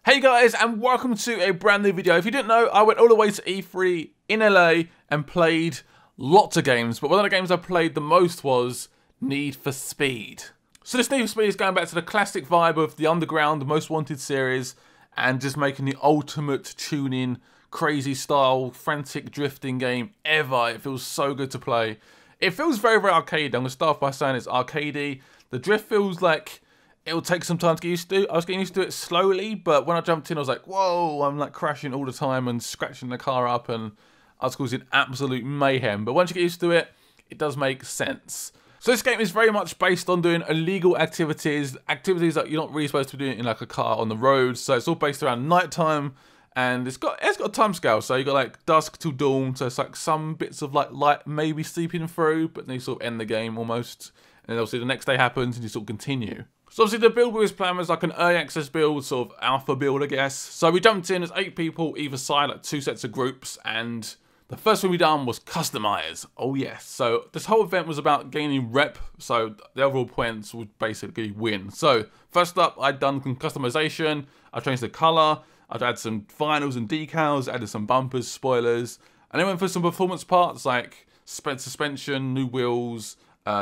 Hey guys, and welcome to a brand new video. If you didn't know, I went all the way to E3 in LA and played lots of games, but one of the games I played the most was Need for Speed. So this Need for Speed is going back to the classic vibe of the Underground, the Most Wanted series, and just making the ultimate tuning, crazy style, frantic drifting game ever. It feels so good to play. It feels very, very arcade. I'm going to start off by saying it's arcadey. The drift feels like it'll take some time to get used to. I was getting used to it slowly, but when I jumped in, I was like, whoa, I'm like crashing all the time and scratching the car up, and I was causing absolute mayhem. But once you get used to it, it does make sense. So this game is very much based on doing illegal activities that you're not really supposed to be doing in like a car on the road. So it's all based around nighttime, and it's got a time scale. So you got like dusk till dawn. So it's like some bits of like light maybe seeping through, but then you sort of end the game almost. And then obviously the next day happens and you sort of continue. So obviously the build we was playing was like an early access build, sort of alpha build, I guess. So we jumped in as 8 people either side, like 2 sets of groups, and the first thing we done was customize. Oh yes. So this whole event was about gaining rep, so the overall points would basically win. So first up, I'd done some customization. I changed the color. I'd add some vinyls and decals, added some bumpers, spoilers, and then went for some performance parts like suspension, new wheels,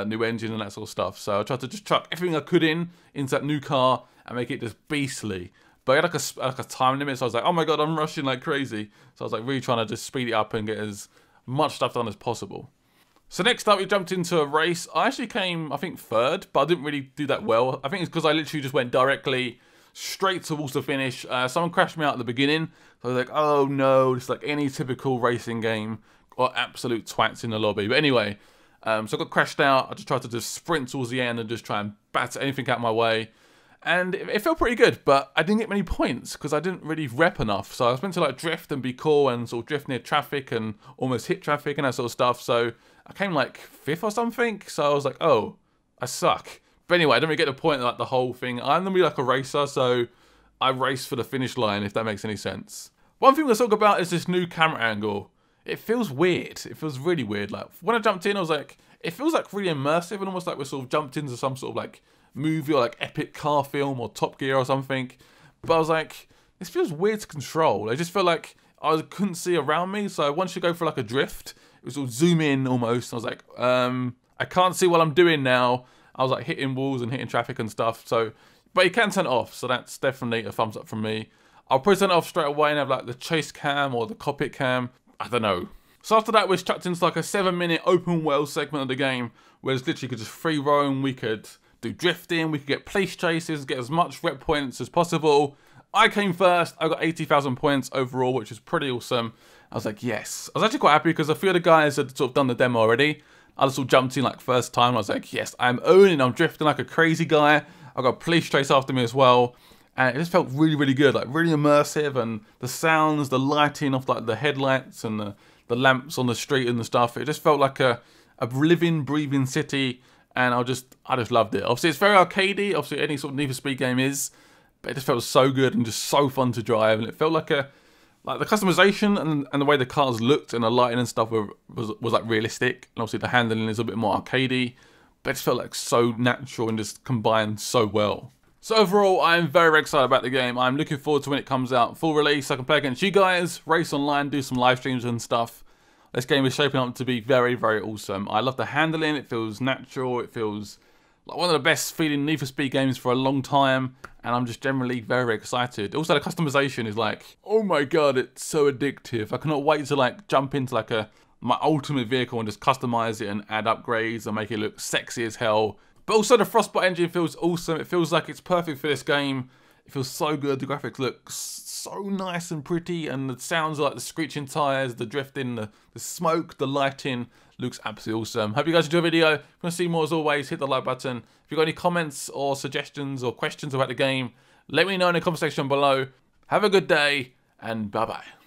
new engine and that sort of stuff. So I tried to just chuck everything I could into that new car and make it just beastly. But I had like a time limit, so I was like, oh my god, I'm rushing like crazy. So I was like really trying to just speed it up and get as much stuff done as possible. So next up, we jumped into a race. I actually came, I think, 3rd, but I didn't really do that well. I think it's because I literally just went directly straight towards the finish. Someone crashed me out at the beginning. So I was like, oh no, it's like any typical racing game, or absolute twats in the lobby. But anyway, so I got crashed out. I just tried to just sprint towards the end and just try and batter anything out of my way. And it felt pretty good, but I didn't get many points because I didn't really rep enough. So I was meant to like drift and be cool and sort of drift near traffic and almost hit traffic and that sort of stuff. So I came like 5th or something. So I was like, oh, I suck. But anyway, I didn't really get the point of like the whole thing. I'm normally like a racer, so I race for the finish line, if that makes any sense. One thing let's talk about is this new camera angle. It feels weird. It feels really weird. Like when I jumped in, I was like, it feels like really immersive and almost like we're sort of jumped into some sort of like movie or like epic car film or Top Gear or something. But I was like, this feels weird to control. I just felt like I couldn't see around me. So once you go for like a drift, it was sort of zoom in almost. I was like, I can't see what I'm doing now. I was like hitting walls and hitting traffic and stuff. So, but you can turn it off. So that's definitely a thumbs up from me. I'll probably turn it off straight away and have like the chase cam or the cockpit cam. I don't know. So after that, we chucked into like a 7-minute open world segment of the game where it's literally could just free roam. We could do drifting, we could get police chases, get as much rep points as possible. I came first. I got 80,000 points overall, which is pretty awesome. I was like, yes. I was actually quite happy because a few of the guys had sort of done the demo already. I just sort of jumped in like first time. I was like, yes, I'm owning. I'm drifting like a crazy guy. I got a police chase after me as well. And it just felt really, really good, like really immersive, and the sounds, the lighting of like the headlights and the lamps on the street and the stuff. It just felt like a living, breathing city, and I just loved it. Obviously, it's very arcadey. Obviously, any sort of Need for Speed game is, but it just felt so good and just so fun to drive. And it felt like the customization and the way the cars looked and the lighting and stuff was like realistic. And obviously, the handling is a bit more arcadey, but it just felt like so natural and just combined so well. So overall, I'm very, very excited about the game. I'm looking forward to when it comes out, full release. I can play against you guys, race online, do some live streams and stuff. This game is shaping up to be very, very awesome. I love the handling. It feels natural. It feels like one of the best feeling Need for Speed games for a long time. And I'm just generally very, very excited. Also, the customization is like, oh my god, it's so addictive. I cannot wait to like jump into like my ultimate vehicle and just customize it and add upgrades and make it look sexy as hell. But also the Frostbite engine feels awesome. It feels like it's perfect for this game. It feels so good. The graphics look so nice and pretty, and the sounds like the screeching tires, the drifting, the smoke, the lighting looks absolutely awesome. Hope you guys enjoy the video. If you want to see more, as always, hit the like button. If you've got any comments or suggestions or questions about the game, let me know in the comment section below. Have a good day, and bye-bye.